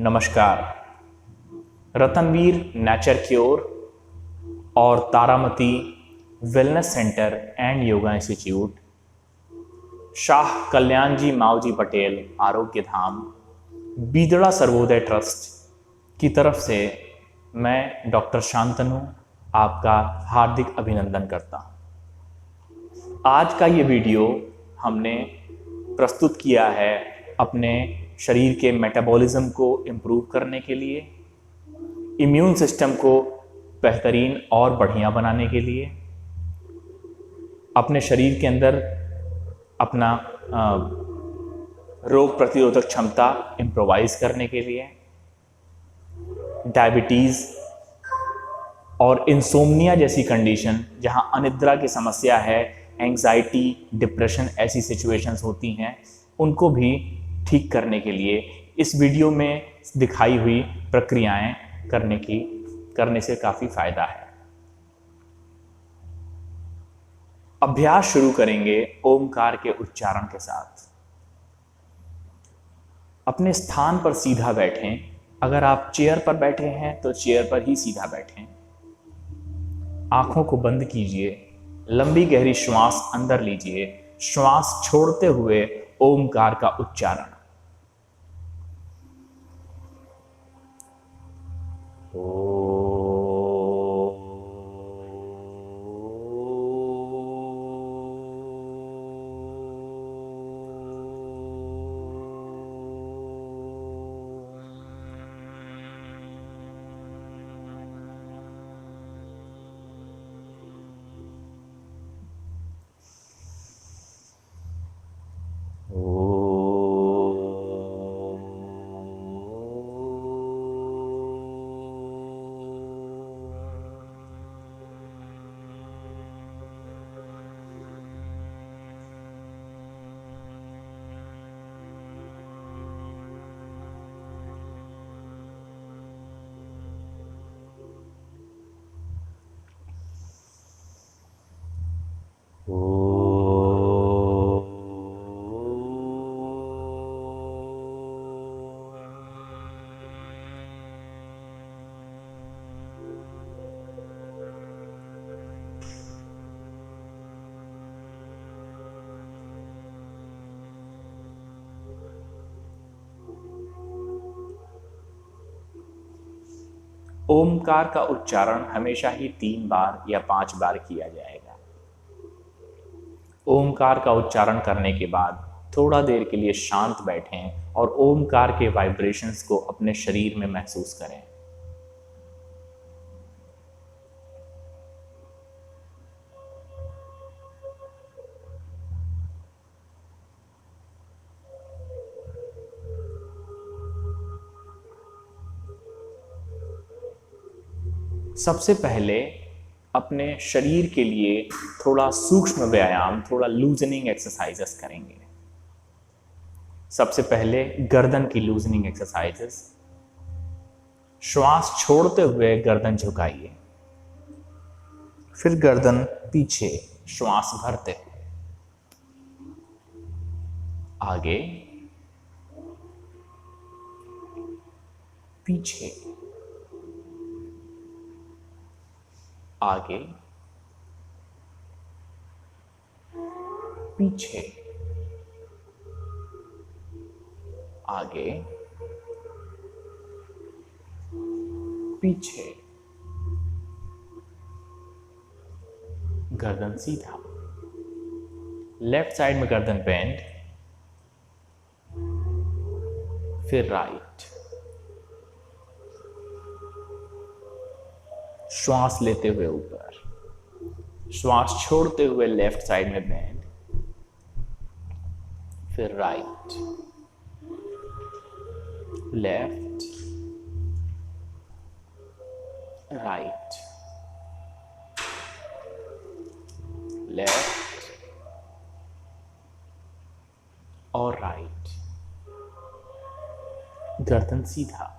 नमस्कार। Ratanveer nature cure और Taramati wellness centre and yoga institute, Shah Kalyan ji Mavji Patel Arogya Dham, बीदड़ा Sarvodaya trust की तरफ से मैं डॉक्टर शांतनु आपका हार्दिक अभिनंदन करता हूँ। आज का ये वीडियो हमने प्रस्तुत किया है अपने शरीर के मेटाबॉलिज्म को इम्प्रूव करने के लिए, इम्यून सिस्टम को बेहतरीन और बढ़िया बनाने के लिए, अपने शरीर के अंदर अपना रोग प्रतिरोधक क्षमता इम्प्रोवाइज करने के लिए, डायबिटीज़ और इंसोम्निया जैसी कंडीशन जहां अनिद्रा की समस्या है, एंग्जाइटी, डिप्रेशन ऐसी सिचुएशंस होती हैं, उनको भी ठीक करने के लिए इस वीडियो में दिखाई हुई प्रक्रियाएं करने से काफ़ी फ़ायदा है। अभ्यास शुरू करेंगे ओमकार के उच्चारण के साथ। अपने स्थान पर सीधा बैठें। अगर आप चेयर पर बैठे हैं तो चेयर पर ही सीधा बैठें। आंखों को बंद कीजिए, लंबी गहरी श्वास अंदर लीजिए, श्वास छोड़ते हुए ओमकार का उच्चारण। ओमकार का उच्चारण हमेशा ही 3 बार या 5 बार किया जाएगा। ओमकार का उच्चारण करने के बाद थोड़ा देर के लिए शांत बैठें और ओमकार के वाइब्रेशंस को अपने शरीर में महसूस करें। सबसे पहले अपने शरीर के लिए थोड़ा सूक्ष्म व्यायाम, थोड़ा लूजनिंग एक्सरसाइजेस करेंगे। सबसे पहले गर्दन की लूजनिंग एक्सरसाइजेस। श्वास छोड़ते हुए गर्दन झुकाइए, फिर गर्दन पीछे, श्वास भरते हुए आगे, पीछे, आगे, पीछे, आगे, पीछे, गर्दन सीधा। लेफ्ट साइड में गर्दन बेंड, फिर राइट। श्वास लेते हुए ऊपर, श्वास छोड़ते हुए लेफ्ट साइड में बेंड, फिर राइट, लेफ्ट, राइट, लेफ्ट और राइट। गर्दन सीधा।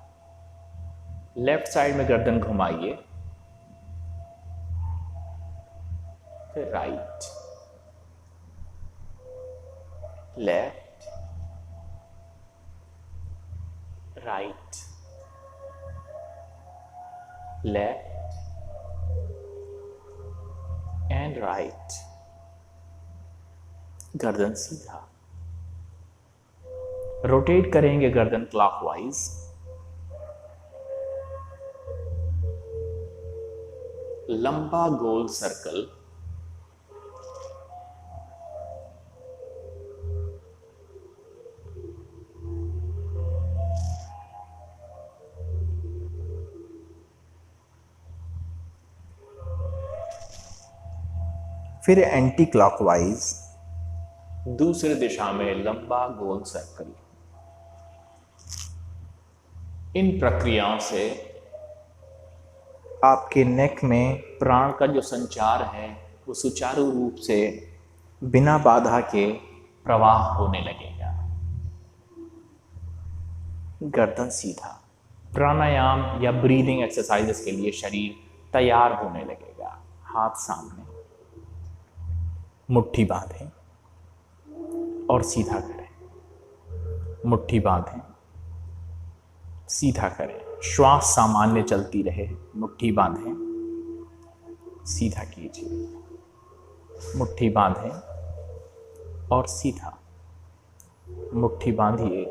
लेफ्ट साइड में गर्दन घुमाइए, फिर right, left, right, left and right. गर्दन सीधा। रोटेट करेंगे गर्दन क्लॉकवाइज। लंबा गोल सर्कल। फिर एंटी क्लॉकवाइज दूसरी दिशा में लंबा गोल सर्कल। इन प्रक्रियाओं से आपके नेक में प्राण का जो संचार है वो सुचारू रूप से बिना बाधा के प्रवाह होने लगेगा। गर्दन सीधा। प्राणायाम या ब्रीदिंग एक्सरसाइजेस के लिए शरीर तैयार होने लगेगा। हाथ सामने, मुट्ठी बांधें और सीधा करें। मुट्ठी बांधें, सीधा करें। श्वास सामान्य चलती रहे। मुट्ठी बांधें, सीधा कीजिए। मुट्ठी बांधें और सीधा। मुट्ठी बांधिए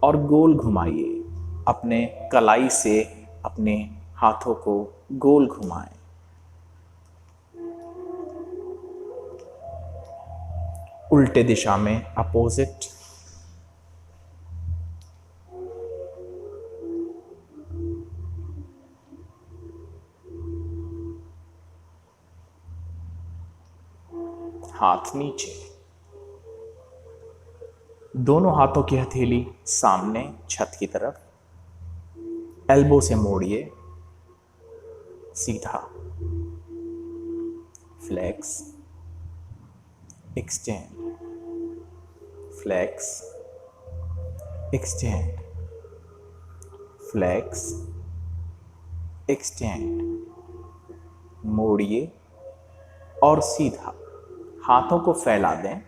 और गोल घुमाइए। अपने कलाई से अपने हाथों को गोल घुमाएं। उल्टे दिशा में अपोजिट। हाथ नीचे। दोनों हाथों की हथेली सामने छत की तरफ। एल्बो से मोड़िए। सीधा। Flex, extend, flex, extend, flex, extend. मोड़िए और सीधा। हाथों को फैला दें।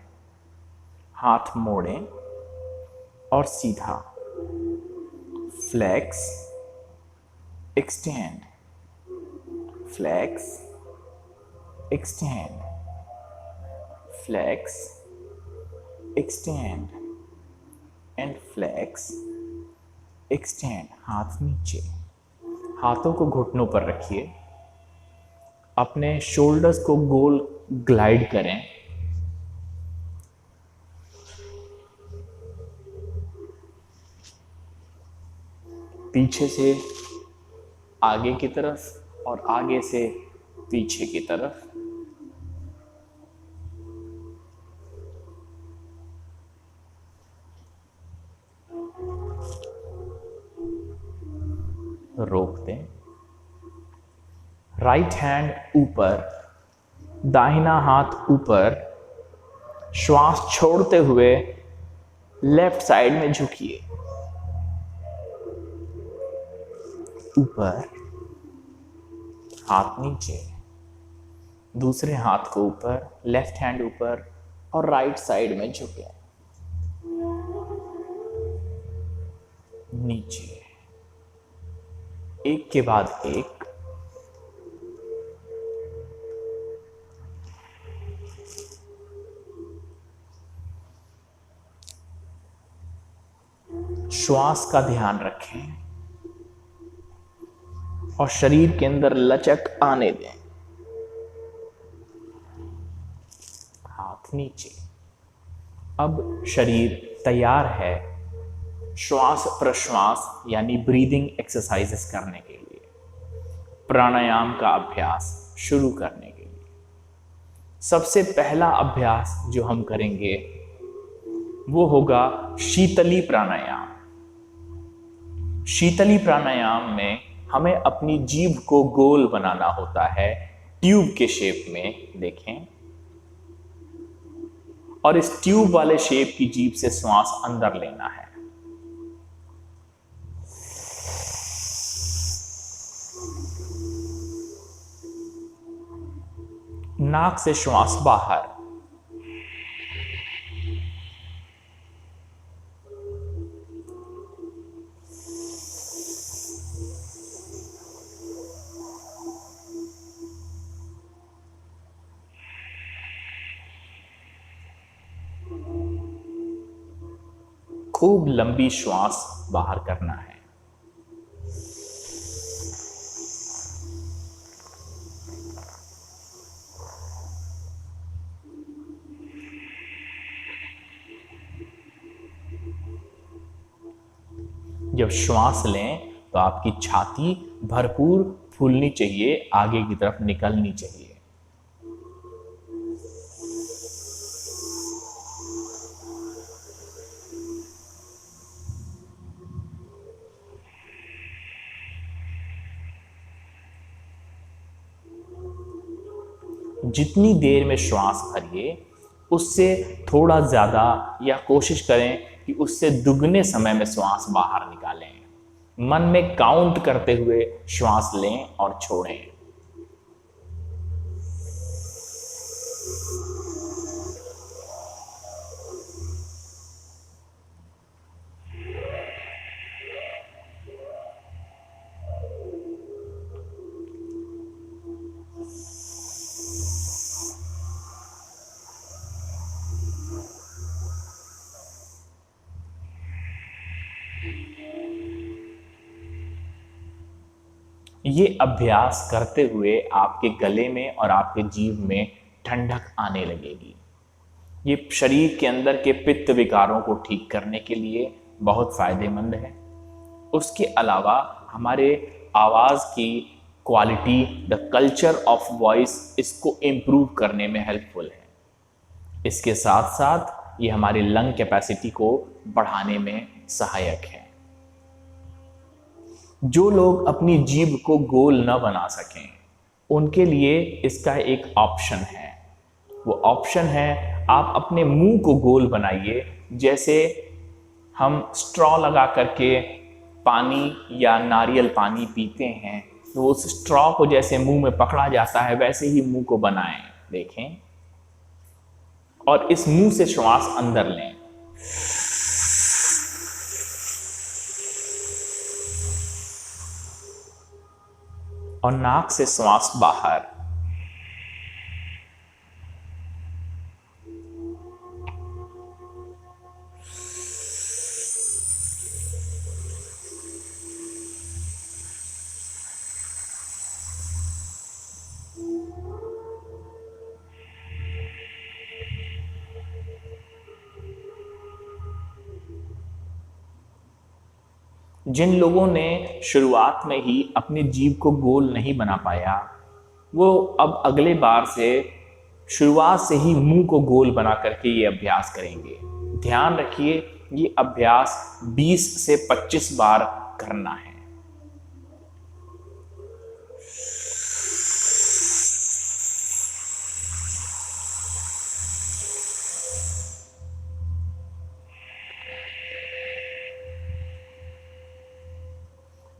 हाथ मोड़ें और सीधा। Flex, extend, flex, extend, flex, extend and flex, extend. हाथ नीचे। हाथों को घुटनों पर रखिए। अपने शोल्डर्स को गोल ग्लाइड करें। पीछे से आगे की तरफ और आगे से पीछे की तरफ। रोक दें। राइट हैंड ऊपर, दाहिना हाथ ऊपर। श्वास छोड़ते हुए लेफ्ट साइड में झुकिए। ऊपर, हाथ नीचे। दूसरे हाथ को ऊपर, लेफ्ट हैंड ऊपर और राइट साइड में झुके। नीचे। एक के बाद एक। श्वास का ध्यान रखें और शरीर के अंदर लचक आने दें। हाथ नीचे। अब शरीर तैयार है श्वास प्रश्वास यानी ब्रीदिंग एक्सरसाइजेस करने के लिए, प्राणायाम का अभ्यास शुरू करने के लिए। सबसे पहला अभ्यास जो हम करेंगे वो होगा शीतली प्राणायाम। शीतली प्राणायाम में हमें अपनी जीभ को गोल बनाना होता है, ट्यूब के शेप में। देखें, और इस ट्यूब वाले शेप की जीभ से श्वास अंदर लेना है। नाक से श्वास बाहर। खूब लंबी श्वास बाहर करना है। जब श्वास लें तो आपकी छाती भरपूर फूलनी चाहिए, आगे की तरफ निकलनी चाहिए। जितनी देर में श्वास भरिए उससे थोड़ा ज़्यादा या कोशिश करें कि उससे दुगने समय में श्वास बाहर निकालें। मन में काउंट करते हुए श्वास लें और छोड़ें। ये अभ्यास करते हुए आपके गले में और आपके जीभ में ठंडक आने लगेगी। ये शरीर के अंदर के पित्त विकारों को ठीक करने के लिए बहुत फायदेमंद है। उसके अलावा हमारे आवाज़ की quality, the culture of voice, इसको इम्प्रूव करने में हेल्पफुल है। इसके साथ साथ ये हमारी लंग कैपेसिटी को बढ़ाने में सहायक है। जो लोग अपनी जीभ को गोल न बना सकें उनके लिए इसका एक ऑप्शन है। वो ऑप्शन है, आप अपने मुंह को गोल बनाइए। जैसे हम स्ट्रॉ लगा करके पानी या नारियल पानी पीते हैं तो उस स्ट्रॉ को जैसे मुंह में पकड़ा जाता है वैसे ही मुंह को बनाएं। देखें, और इस मुंह से श्वास अंदर लें और नाक से श्वास बाहर। जिन लोगों ने शुरुआत में ही अपनी जीभ को गोल नहीं बना पाया, वो अब अगले बार से शुरुआत से ही मुंह को गोल बना करके ये अभ्यास करेंगे। ध्यान रखिए, ये अभ्यास 20 से 25 बार करना है।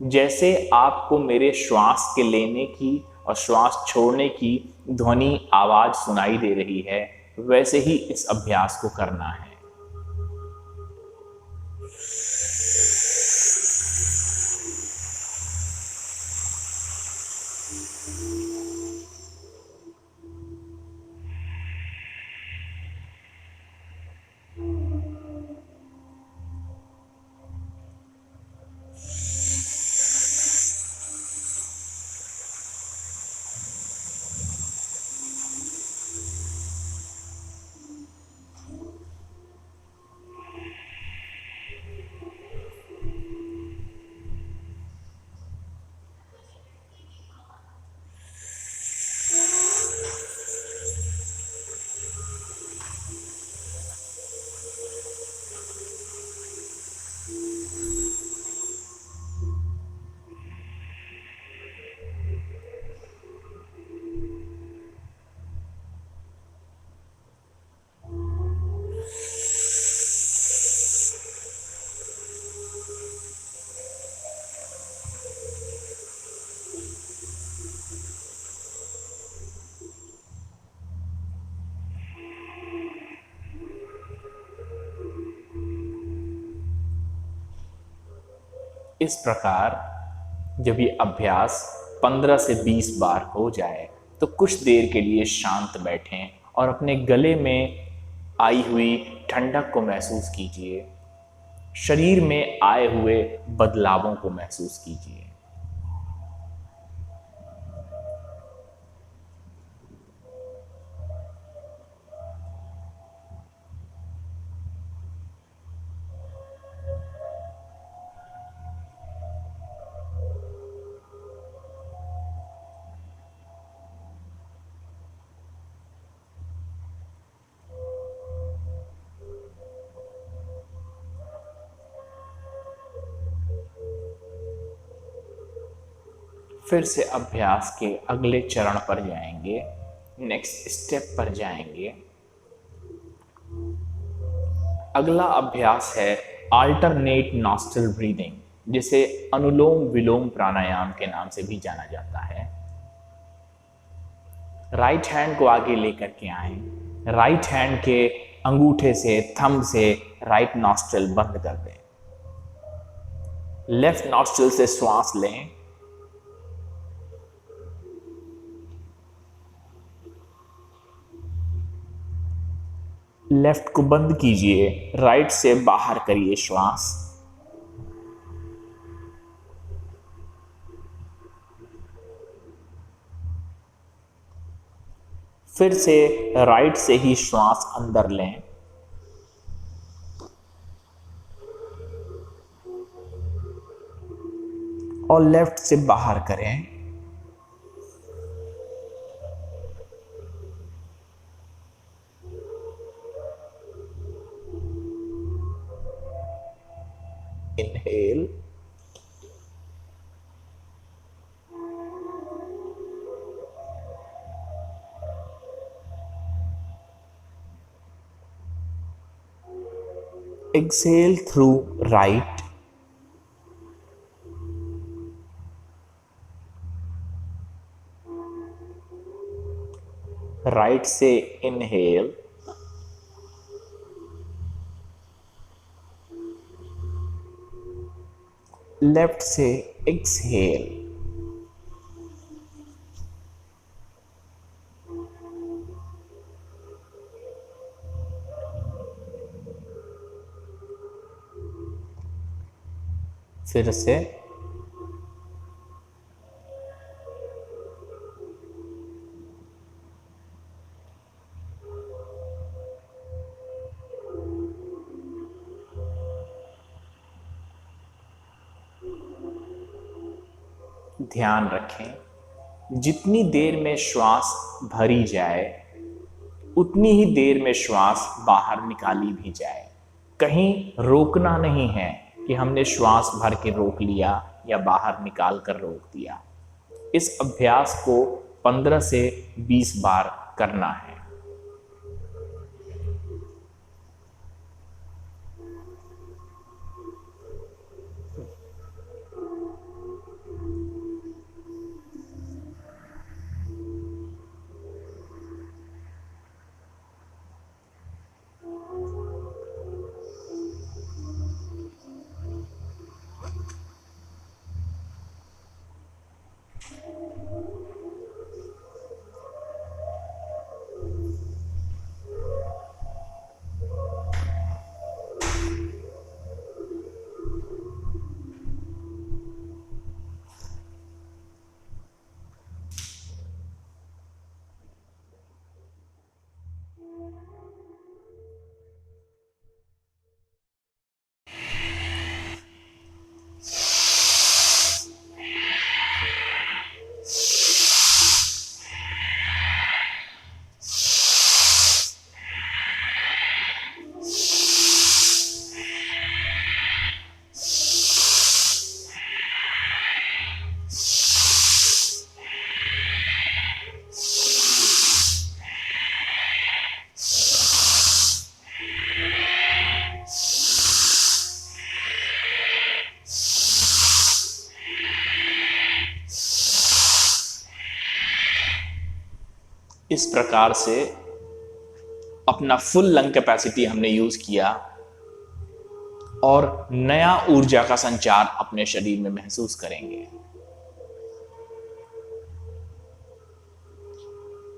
जैसे आपको मेरे श्वास के लेने की और श्वास छोड़ने की ध्वनि आवाज सुनाई दे रही है, वैसे ही इस अभ्यास को करना है। इस प्रकार जब ये अभ्यास 15 से 20 बार हो जाए तो कुछ देर के लिए शांत बैठें और अपने गले में आई हुई ठंडक को महसूस कीजिए। शरीर में आए हुए बदलावों को महसूस कीजिए। फिर से अभ्यास के अगले चरण पर जाएंगे, नेक्स्ट स्टेप पर जाएंगे। अगला अभ्यास है अल्टरनेट नॉस्ट्रल ब्रीदिंग, जिसे अनुलोम विलोम प्राणायाम के नाम से भी जाना जाता है। राइट हैंड को आगे लेकर के आए, राइट हैंड के अंगूठे से, थंब से राइट नॉस्ट्रल बंद कर दें। लेफ्ट नॉस्ट्रल से श्वास लें, लेफ्ट को बंद कीजिए, राइट से बाहर करिए श्वास। फिर से राइट से ही श्वास अंदर लें, और लेफ्ट से बाहर करें। Inhale, exhale through right, right से इनहेल, लेफ्ट से एक्सहेल। फिर से ध्यान रखें, जितनी देर में श्वास भरी जाए उतनी ही देर में श्वास बाहर निकाली भी जाए। कहीं रोकना नहीं है कि हमने श्वास भर के रोक लिया या बाहर निकाल कर रोक दिया। इस अभ्यास को 15 से 20 बार करना है। इस प्रकार से अपना फुल लंग कैपेसिटी हमने यूज किया और नया ऊर्जा का संचार अपने शरीर में महसूस करेंगे।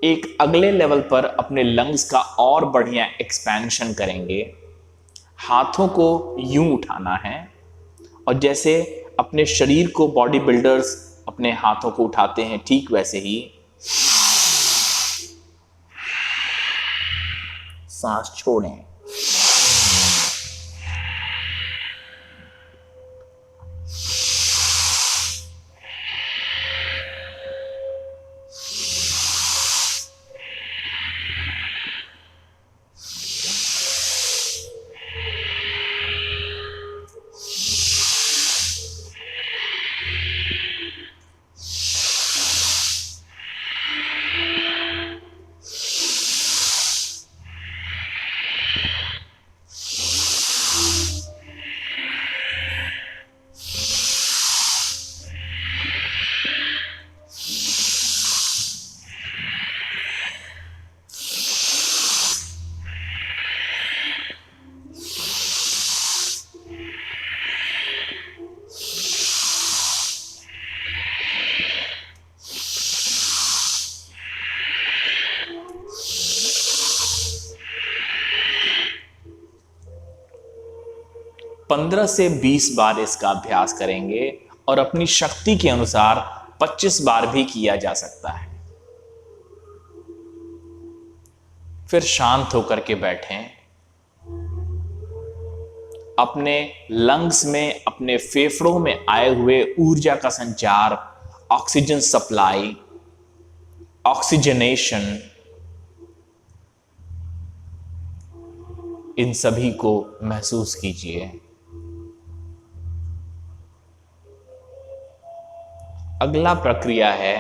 एक अगले लेवल पर अपने लंग्स का और बढ़िया एक्सपेंशन करेंगे। हाथों को यूं उठाना है, और जैसे अपने शरीर को बॉडी बिल्डर्स अपने हाथों को उठाते हैं, ठीक वैसे ही सांस छोड़ें। पंद्रह से 20 बार इसका अभ्यास करेंगे, और अपनी शक्ति के अनुसार 25 बार भी किया जा सकता है। फिर शांत होकर के बैठें। अपने लंग्स में, अपने फेफड़ों में आए हुए ऊर्जा का संचार, ऑक्सीजन सप्लाई, ऑक्सीजनेशन, इन सभी को महसूस कीजिए। अगला प्रक्रिया है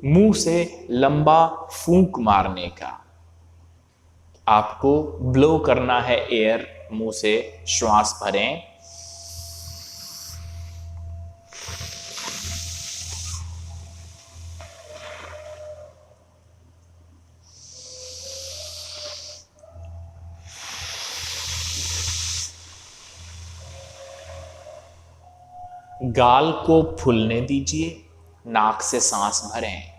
मुंह से लंबा फूंक मारने का। आपको ब्लो करना है एयर, मुंह से श्वास भरें। गाल को फूलने दीजिए, नाक से सांस भरें।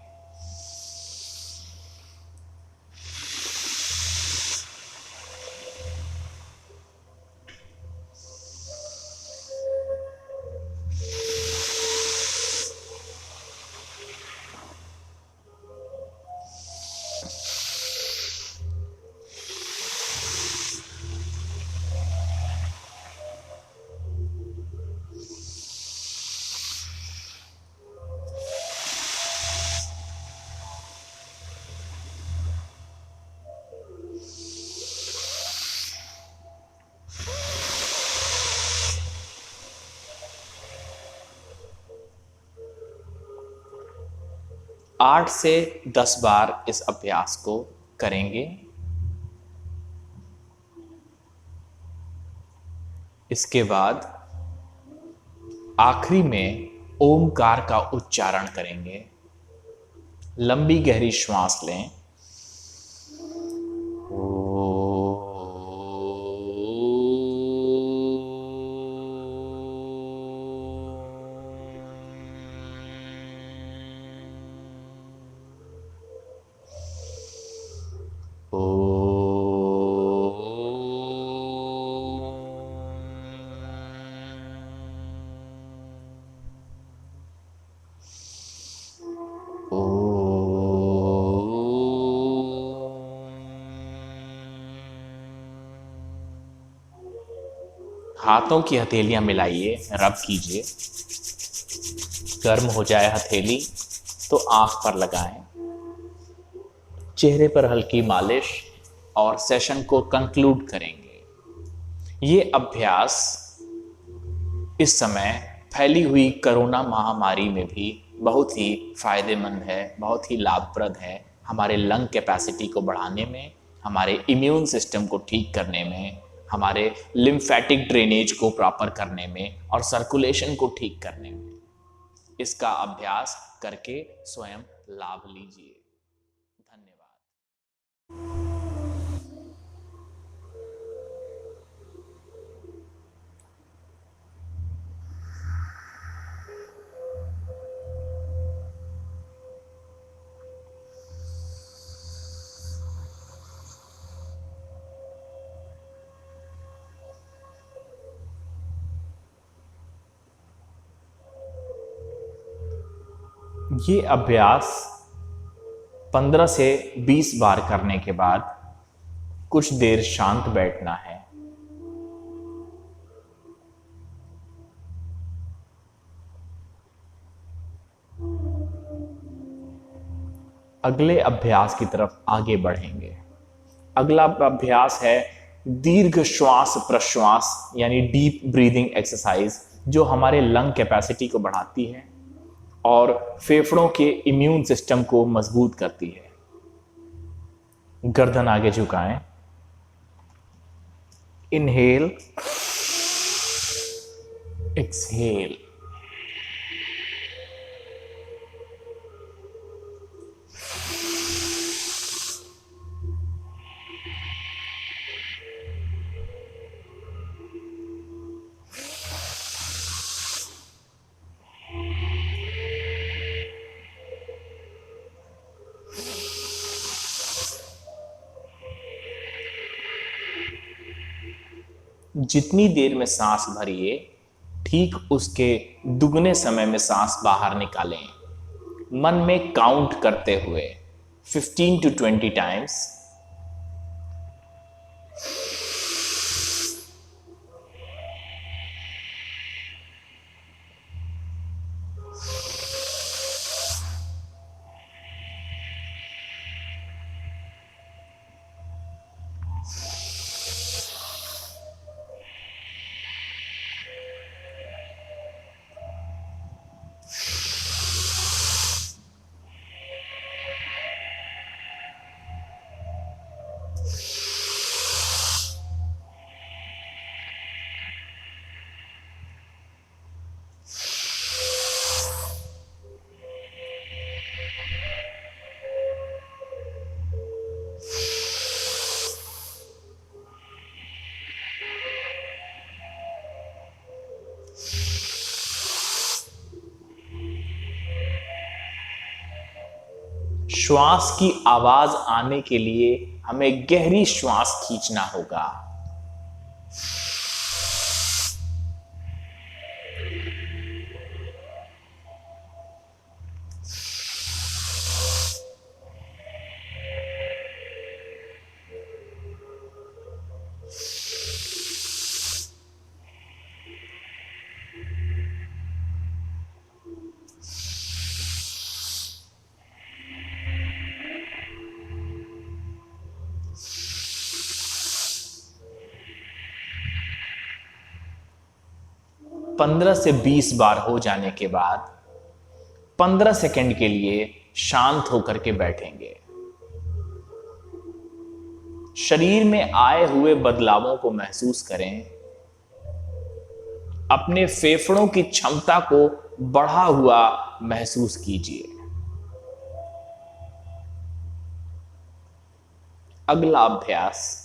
आठ से 10 बार इस अभ्यास को करेंगे। इसके बाद आखिरी में ओमकार का उच्चारण करेंगे। लंबी गहरी श्वास लें। हाथों की हथेलियां मिलाइए, रब कीजिए। गर्म हो जाए हथेली तो आंख पर लगाएं। चेहरे पर हल्की मालिश, और सेशन को कंक्लूड करेंगे। ये अभ्यास इस समय फैली हुई कोरोना महामारी में भी बहुत ही फायदेमंद है, बहुत ही लाभप्रद है। हमारे लंग कैपेसिटी को बढ़ाने में, हमारे इम्यून सिस्टम को ठीक करने में, हमारे लिम्फेटिक ड्रेनेज को प्रॉपर करने में, और सर्कुलेशन को ठीक करने में इसका अभ्यास करके स्वयं लाभ लीजिए। धन्यवाद। ये अभ्यास 15 से 20 बार करने के बाद कुछ देर शांत बैठना है। अगले अभ्यास की तरफ आगे बढ़ेंगे। अगला अभ्यास है दीर्घ श्वास प्रश्वास यानी डीप ब्रीदिंग एक्सरसाइज, जो हमारे लंग कैपेसिटी को बढ़ाती है और फेफड़ों के इम्यून सिस्टम को मजबूत करती है। गर्दन आगे झुकाएं। Inhale, exhale. जितनी देर में सांस भरिए, ठीक उसके दुगने समय में सांस बाहर निकालें, मन में काउंट करते हुए 15 to 20 टाइम्स। श्वास की आवाज आने के लिए हमें गहरी श्वास खींचना होगा। पंद्रह से 20 बार हो जाने के बाद 15 सेकंड के लिए शांत होकर के बैठेंगे। शरीर में आए हुए बदलावों को महसूस करें। अपने फेफड़ों की क्षमता को बढ़ा हुआ महसूस कीजिए। अगला अभ्यास,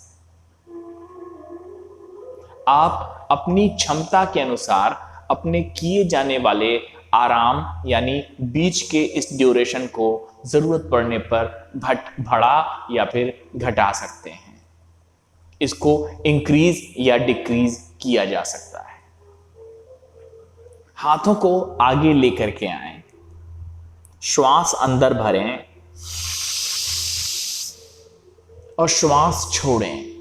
आप अपनी क्षमता के अनुसार अपने किए जाने वाले आराम यानी बीच के इस ड्यूरेशन को जरूरत पड़ने पर बढ़ा या फिर घटा सकते हैं। इसको इंक्रीज या डिक्रीज किया जा सकता है। हाथों को आगे लेकर के आएं, श्वास अंदर भरें और श्वास छोड़ें।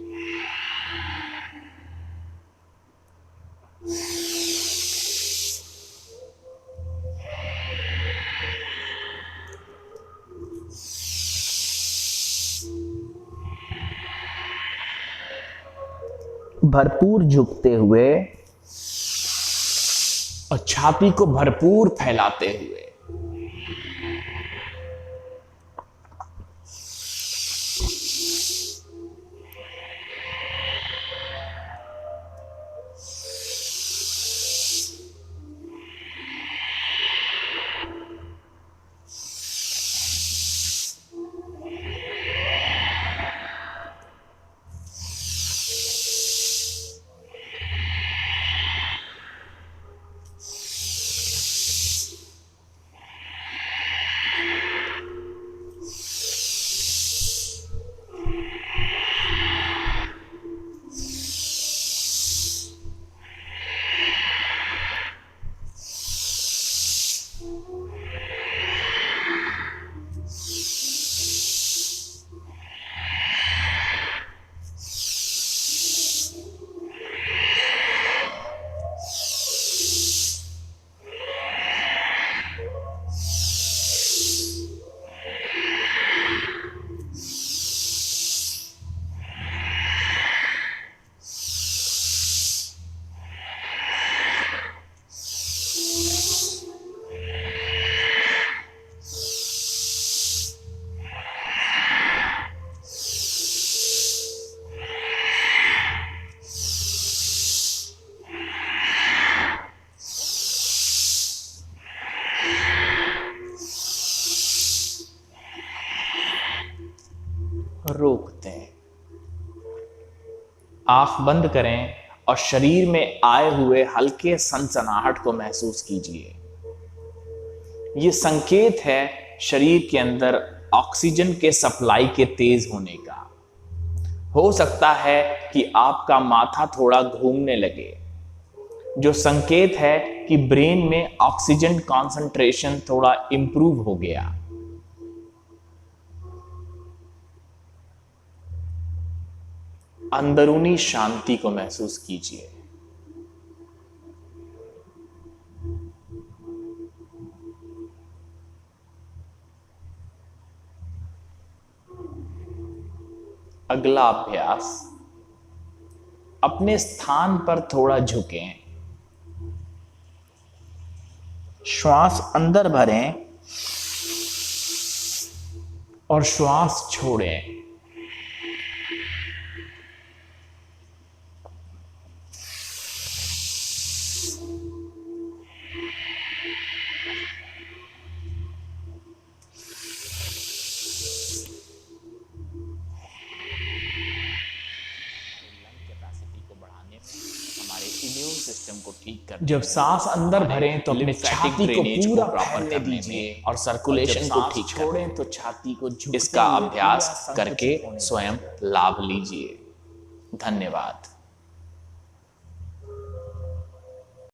भरपूर झुकते हुए और छाती को भरपूर फैलाते हुए। रोक दें। आंख बंद करें और शरीर में आए हुए हल्के सनसनाहट को महसूस कीजिए। ये संकेत है शरीर के अंदर ऑक्सीजन के सप्लाई के तेज होने का। हो सकता है कि आपका माथा थोड़ा घूमने लगे, जो संकेत है कि ब्रेन में ऑक्सीजन कंसंट्रेशन थोड़ा इंप्रूव हो गया। अंदरूनी शांति को महसूस कीजिए। अगला अभ्यास, अपने स्थान पर थोड़ा झुकें, श्वास अंदर भरें और श्वास छोड़ें। सिस्टम को ठीक कर। जब सांस अंदर भरें तो अपने छाती को पूरा फैलने दीजिए और सर्कुलेशन को ठीक छोड़ें तो छाती को झुकते। इसका अभ्यास करके स्वयं लाभ लीजिए। धन्यवाद।